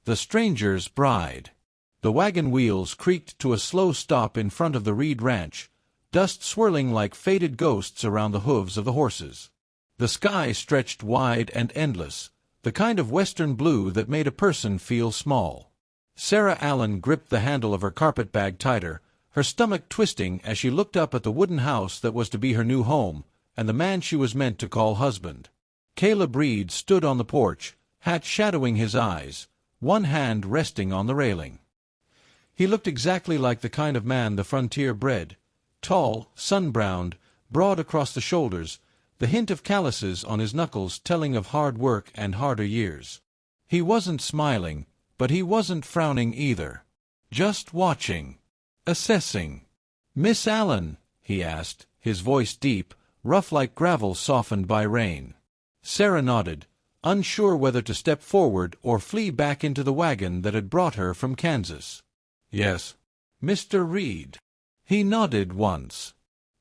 The Stranger's Bride. The wagon wheels creaked to a slow stop in front of the Reed Ranch, dust swirling like faded ghosts around the hooves of the horses. The sky stretched wide and endless, the kind of western blue that made a person feel small. Sarah Allen gripped the handle of her carpetbag tighter, her stomach twisting as she looked up at the wooden house that was to be her new home, and the man she was meant to call husband. Caleb Reed stood on the porch, hat shadowing his eyes, one hand resting on the railing. He looked exactly like the kind of man the frontier bred, tall, sun-browned, broad across the shoulders, the hint of calluses on his knuckles telling of hard work and harder years. He wasn't smiling, but he wasn't frowning either. Just watching. Assessing. "Miss Allen?" he asked, his voice deep, rough like gravel softened by rain. Sarah nodded, unsure whether to step forward or flee back into the wagon that had brought her from Kansas. "Yes." "Mr. Reed?" He nodded once.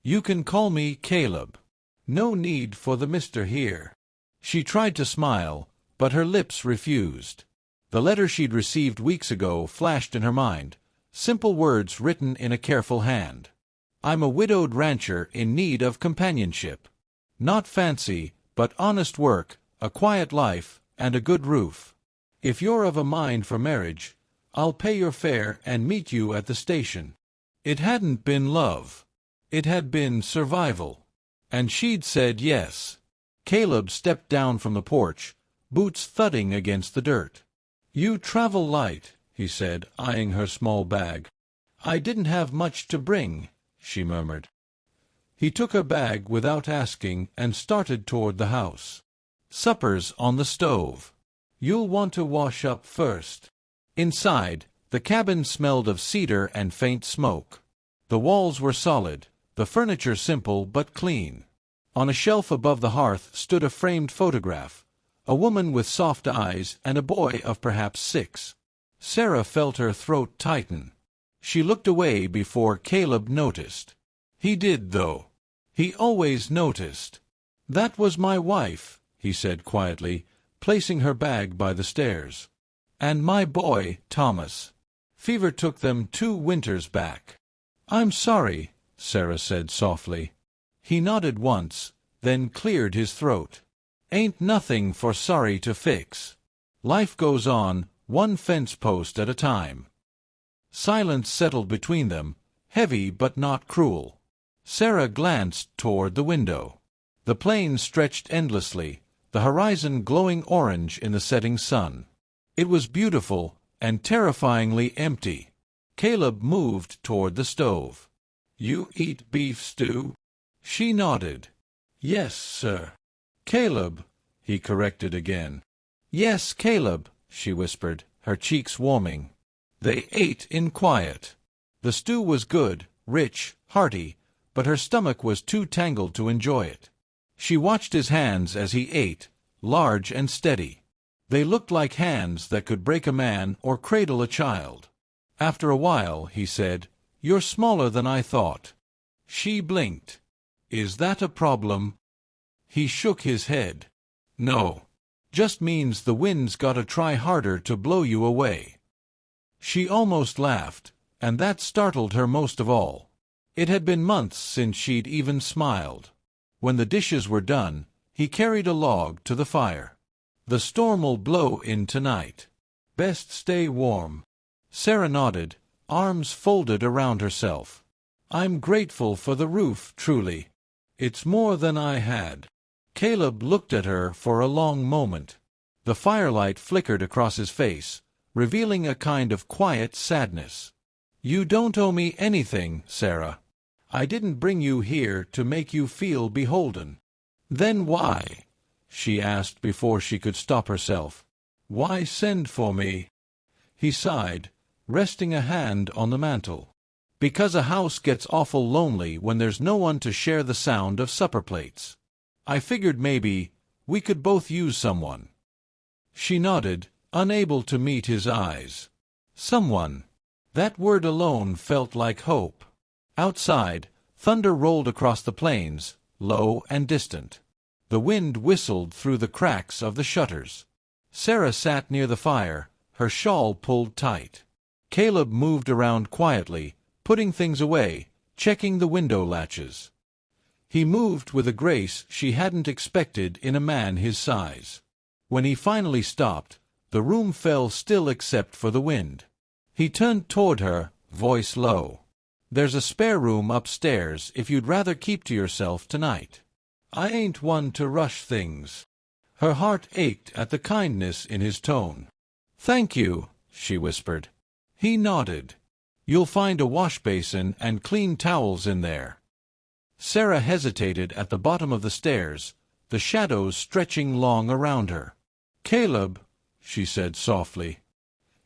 "You can call me Caleb. No need for the Mr. here." She tried to smile, but her lips refused. The letter she'd received weeks ago flashed in her mind, simple words written in a careful hand. "I'm a widowed rancher in need of companionship. Not fancy, but honest work, a quiet life, and a good roof. If you're of a mind for marriage, I'll pay your fare and meet you at the station." It hadn't been love. It had been survival. And she'd said yes. Caleb stepped down from the porch, boots thudding against the dirt. "You travel light," he said, eyeing her small bag. "I didn't have much to bring," she murmured. He took her bag without asking and started toward the house. "Supper's on the stove. You'll want to wash up first." Inside, the cabin smelled of cedar and faint smoke. The walls were solid, the furniture simple but clean. On a shelf above the hearth stood a framed photograph, a woman with soft eyes and a boy of perhaps 6. Sarah felt her throat tighten. She looked away before Caleb noticed. He did, though. He always noticed. "That was my wife," he said quietly, placing her bag by the stairs. "And my boy, Thomas. Fever took them 2 winters back." "I'm sorry," Sarah said softly. He nodded once, then cleared his throat. "Ain't nothing for sorry to fix. Life goes on, one fence post at a time." Silence settled between them, heavy but not cruel. Sarah glanced toward the window. The plain stretched endlessly, the horizon glowing orange in the setting sun. It was beautiful and terrifyingly empty. Caleb moved toward the stove. "You eat beef stew?" She nodded. "Yes, sir." "Caleb," he corrected again. "Yes, Caleb," she whispered, her cheeks warming. They ate in quiet. The stew was good, rich, hearty, but her stomach was too tangled to enjoy it. She watched his hands as he ate, large and steady. They looked like hands that could break a man or cradle a child. After a while, he said, "You're smaller than I thought." She blinked. "Is that a problem?" He shook his head. "No. Just means the wind's gotta try harder to blow you away." She almost laughed, and that startled her most of all. It had been months since she'd even smiled. When the dishes were done, he carried a log to the fire. "The storm'll blow in tonight. Best stay warm." Sarah nodded, arms folded around herself. "I'm grateful for the roof, truly. It's more than I had." Caleb looked at her for a long moment. The firelight flickered across his face, revealing a kind of quiet sadness. "You don't owe me anything, Sarah. I didn't bring you here to make you feel beholden." "Then why?" she asked before she could stop herself. "Why send for me?" He sighed, resting a hand on the mantel. "Because a house gets awful lonely when there's no one to share the sound of supper plates. I figured maybe we could both use someone." She nodded, unable to meet his eyes. Someone. That word alone felt like hope. Outside, thunder rolled across the plains, low and distant. The wind whistled through the cracks of the shutters. Sarah sat near the fire, her shawl pulled tight. Caleb moved around quietly, putting things away, checking the window latches. He moved with a grace she hadn't expected in a man his size. When he finally stopped, the room fell still except for the wind. He turned toward her, voice low. "There's a spare room upstairs if you'd rather keep to yourself tonight. I ain't one to rush things." Her heart ached at the kindness in his tone. "Thank you," she whispered. He nodded. "You'll find a wash basin and clean towels in there." Sarah hesitated at the bottom of the stairs, the shadows stretching long around her. "Caleb," she said softly.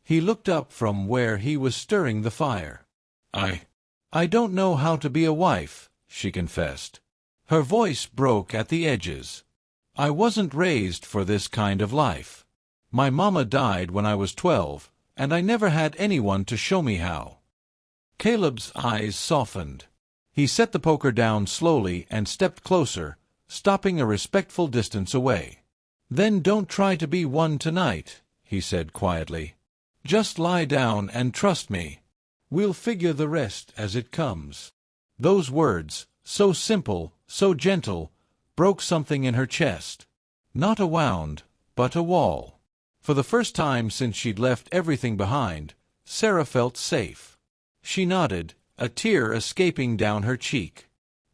He looked up from where he was stirring the fire. I don't know how to be a wife," she confessed. Her voice broke at the edges. "I wasn't raised for this kind of life. My mama died when I was 12, and I never had anyone to show me how." Caleb's eyes softened. He set the poker down slowly and stepped closer, stopping a respectful distance away. "Then don't try to be one tonight," he said quietly. "Just lie down and trust me. We'll figure the rest as it comes." Those words, so simple, so gentle, broke something in her chest. Not a wound, but a wall. For the first time since she'd left everything behind, Sarah felt safe. She nodded, a tear escaping down her cheek.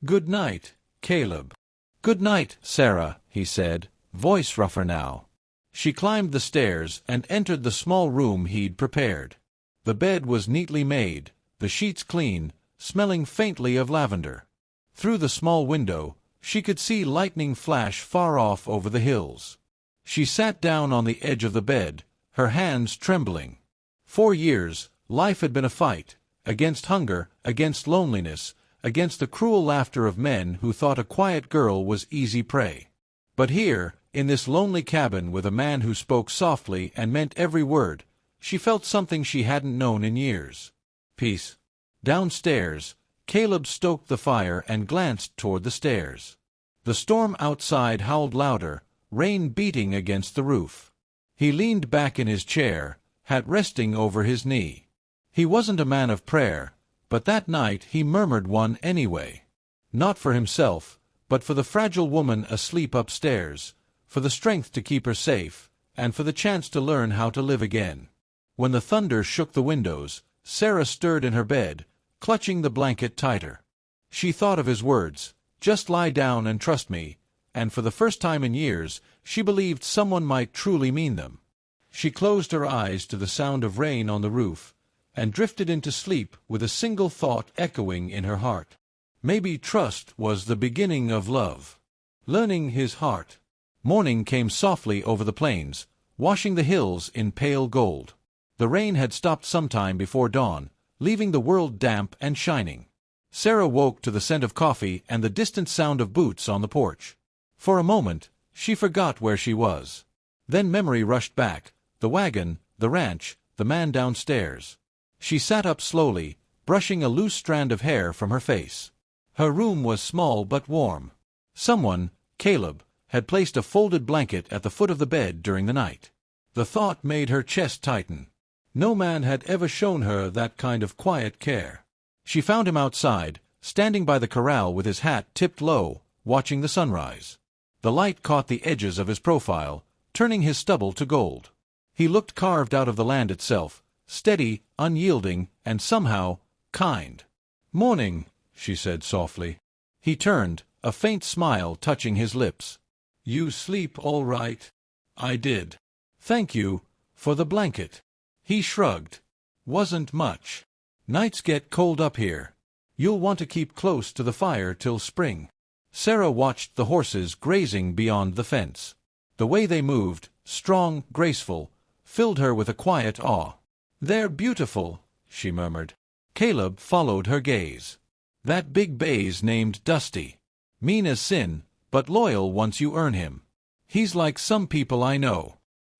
"Good night, Caleb." "Good night, Sarah," he said, voice rougher now. She climbed the stairs and entered the small room he'd prepared. The bed was neatly made, the sheets clean, smelling faintly of lavender. Through the small window, she could see lightning flash far off over the hills. She sat down on the edge of the bed, her hands trembling. 4 years, life had been a fight, against hunger, against loneliness, against the cruel laughter of men who thought a quiet girl was easy prey. But here, in this lonely cabin with a man who spoke softly and meant every word, she felt something she hadn't known in years. Peace. Downstairs, Caleb stoked the fire and glanced toward the stairs. The storm outside howled louder, rain beating against the roof. He leaned back in his chair, hat resting over his knee. He wasn't a man of prayer, but that night he murmured one anyway. Not for himself, but for the fragile woman asleep upstairs, for the strength to keep her safe, and for the chance to learn how to live again. When the thunder shook the windows, Sarah stirred in her bed, clutching the blanket tighter. She thought of his words, "Just lie down and trust me," and for the first time in years, she believed someone might truly mean them. She closed her eyes to the sound of rain on the roof, and drifted into sleep with a single thought echoing in her heart. Maybe trust was the beginning of love. Learning his heart. Morning came softly over the plains, washing the hills in pale gold. The rain had stopped sometime before dawn, leaving the world damp and shining. Sarah woke to the scent of coffee and the distant sound of boots on the porch. For a moment, she forgot where she was. Then memory rushed back, the wagon, the ranch, the man downstairs. She sat up slowly, brushing a loose strand of hair from her face. Her room was small but warm. Someone, Caleb, had placed a folded blanket at the foot of the bed during the night. The thought made her chest tighten. No man had ever shown her that kind of quiet care. She found him outside, standing by the corral with his hat tipped low, watching the sunrise. The light caught the edges of his profile, turning his stubble to gold. He looked carved out of the land itself, steady, unyielding, and somehow kind. "Morning," she said softly. He turned, a faint smile touching his lips. "You sleep all right?" "I did. Thank you for the blanket." He shrugged. "Wasn't much. Nights get cold up here. You'll want to keep close to the fire till spring." Sarah watched the horses grazing beyond the fence. The way they moved, strong, graceful, filled her with a quiet awe. "They're beautiful," she murmured. Caleb followed her gaze. "That big bay's named Dusty. Mean as sin, but loyal once you earn him. He's like some people I know."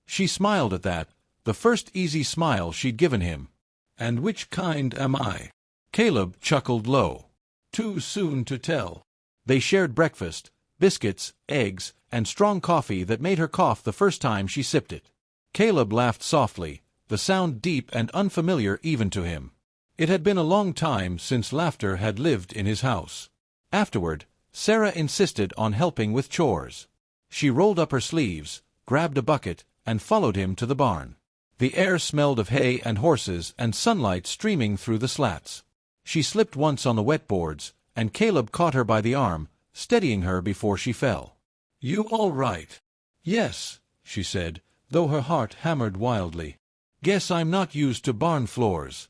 She smiled at that, the first easy smile she'd given him. "And which kind am I?" Caleb chuckled low. "Too soon to tell." They shared breakfast, biscuits, eggs, and strong coffee that made her cough the first time she sipped it. Caleb laughed softly, the sound deep and unfamiliar even to him. It had been a long time since laughter had lived in his house. Afterward, Sarah insisted on helping with chores. She rolled up her sleeves, grabbed a bucket, and followed him to the barn. The air smelled of hay and horses and sunlight streaming through the slats. She slipped once on the wet boards, and Caleb caught her by the arm, steadying her before she fell. "You all right?" "Yes," she said, though her heart hammered wildly. "Guess I'm not used to barn floors."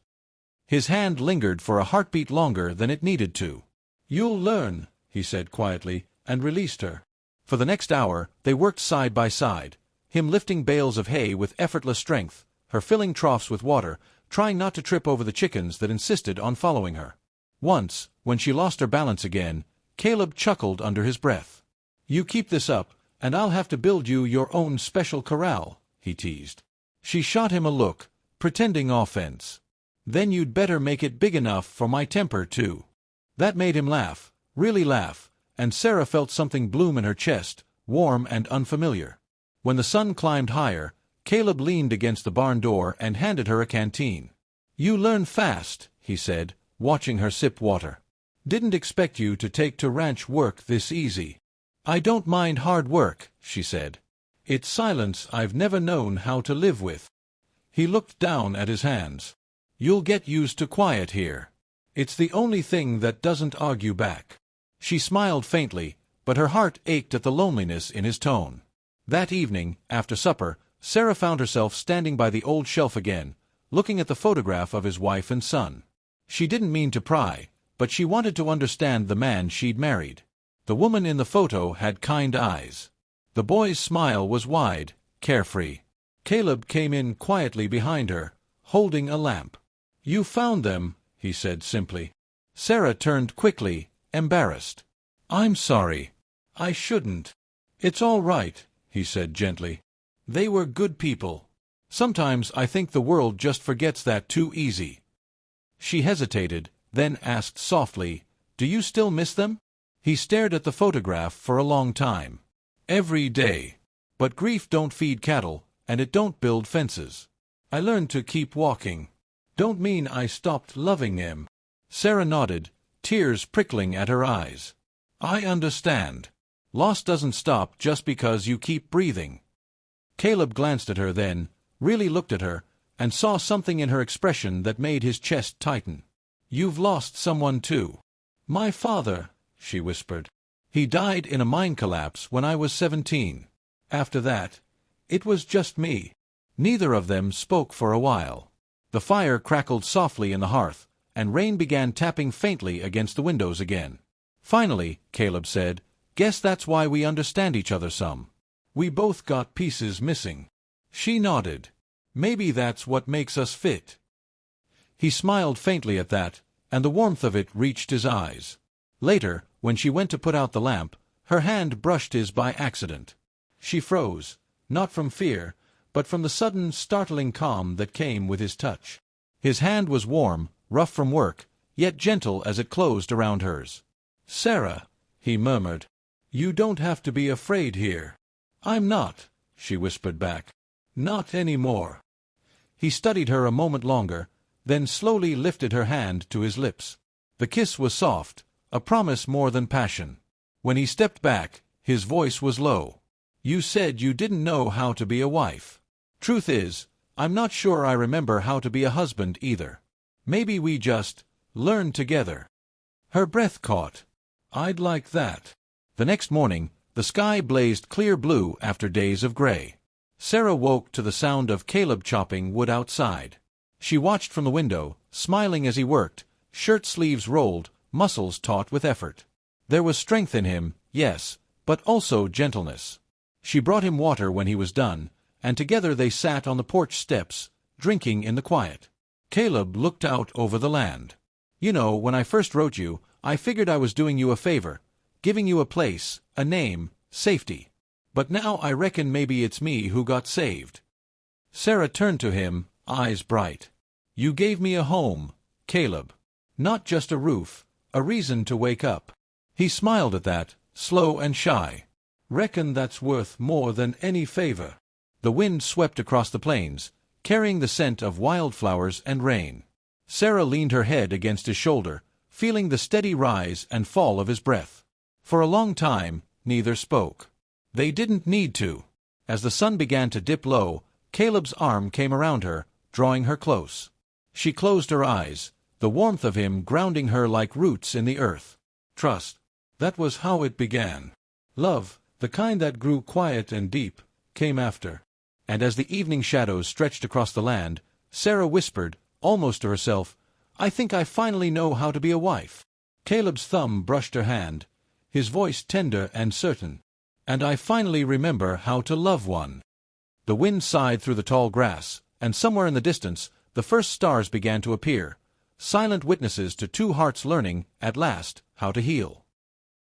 His hand lingered for a heartbeat longer than it needed to. "You'll learn," he said quietly, and released her. For the next hour, they worked side by side, him lifting bales of hay with effortless strength, her filling troughs with water, trying not to trip over the chickens that insisted on following her. Once, when she lost her balance again, Caleb chuckled under his breath. "You keep this up, and I'll have to build you your own special corral," he teased. She shot him a look, pretending offense. "Then you'd better make it big enough for my temper, too." That made him laugh, really laugh, and Sarah felt something bloom in her chest, warm and unfamiliar. When the sun climbed higher, Caleb leaned against the barn door and handed her a canteen. "You learn fast," he said, watching her sip water. "Didn't expect you to take to ranch work this easy." "I don't mind hard work," she said. "It's silence I've never known how to live with." He looked down at his hands. "You'll get used to quiet here. It's the only thing that doesn't argue back." She smiled faintly, but her heart ached at the loneliness in his tone. That evening, after supper, Sarah found herself standing by the old shelf again, looking at the photograph of his wife and son. She didn't mean to pry, but she wanted to understand the man she'd married. The woman in the photo had kind eyes. The boy's smile was wide, carefree. Caleb came in quietly behind her, holding a lamp. "You found them," he said simply. Sarah turned quickly, embarrassed. "I'm sorry. I shouldn't." "It's all right," he said gently. "They were good people. Sometimes I think the world just forgets that too easy." She hesitated, then asked softly, "Do you still miss them?" He stared at the photograph for a long time. "Every day. But grief don't feed cattle, and it don't build fences. I learned to keep walking. Don't mean I stopped loving him." Sarah nodded, tears prickling at her eyes. "I understand. Loss doesn't stop just because you keep breathing." Caleb glanced at her then, really looked at her, and saw something in her expression that made his chest tighten. "You've lost someone too." "My father," she whispered. "He died in a mine collapse when I was 17. After that, it was just me." Neither of them spoke for a while. The fire crackled softly in the hearth, and rain began tapping faintly against the windows again. Finally, Caleb said, "Guess that's why we understand each other some. We both got pieces missing." She nodded. "Maybe that's what makes us fit." He smiled faintly at that, and the warmth of it reached his eyes. Later, when she went to put out the lamp, her hand brushed his by accident. She froze, not from fear, but from the sudden, startling calm that came with his touch. His hand was warm, rough from work, yet gentle as it closed around hers. "Sarah," he murmured, "you don't have to be afraid here." "I'm not," she whispered back. "Not any more." He studied her a moment longer, then slowly lifted her hand to his lips. The kiss was soft, a promise more than passion. When he stepped back, his voice was low. "You said you didn't know how to be a wife. Truth is, I'm not sure I remember how to be a husband either. Maybe we just learned together." Her breath caught. "I'd like that." The next morning, the sky blazed clear blue after days of gray. Sarah woke to the sound of Caleb chopping wood outside. She watched from the window, smiling as he worked, shirt sleeves rolled, muscles taut with effort. There was strength in him, yes, but also gentleness. She brought him water when he was done, and together they sat on the porch steps, drinking in the quiet. Caleb looked out over the land. "You know, when I first wrote you, I figured I was doing you a favor, giving you a place, a name, safety. But now I reckon maybe it's me who got saved." Sarah turned to him, eyes bright. "You gave me a home, Caleb. Not just a roof, a reason to wake up." He smiled at that, slow and shy. "Reckon that's worth more than any favor." The wind swept across the plains, carrying the scent of wildflowers and rain. Sarah leaned her head against his shoulder, feeling the steady rise and fall of his breath. For a long time, neither spoke. They didn't need to. As the sun began to dip low, Caleb's arm came around her, drawing her close. She closed her eyes, the warmth of him grounding her like roots in the earth. Trust. That was how it began. Love, the kind that grew quiet and deep, came after. And as the evening shadows stretched across the land, Sarah whispered, almost to herself, "I think I finally know how to be a wife." Caleb's thumb brushed her hand, his voice tender and certain. "And I finally remember how to love one." The wind sighed through the tall grass, and somewhere in the distance, the first stars began to appear, silent witnesses to two hearts learning, at last, how to heal.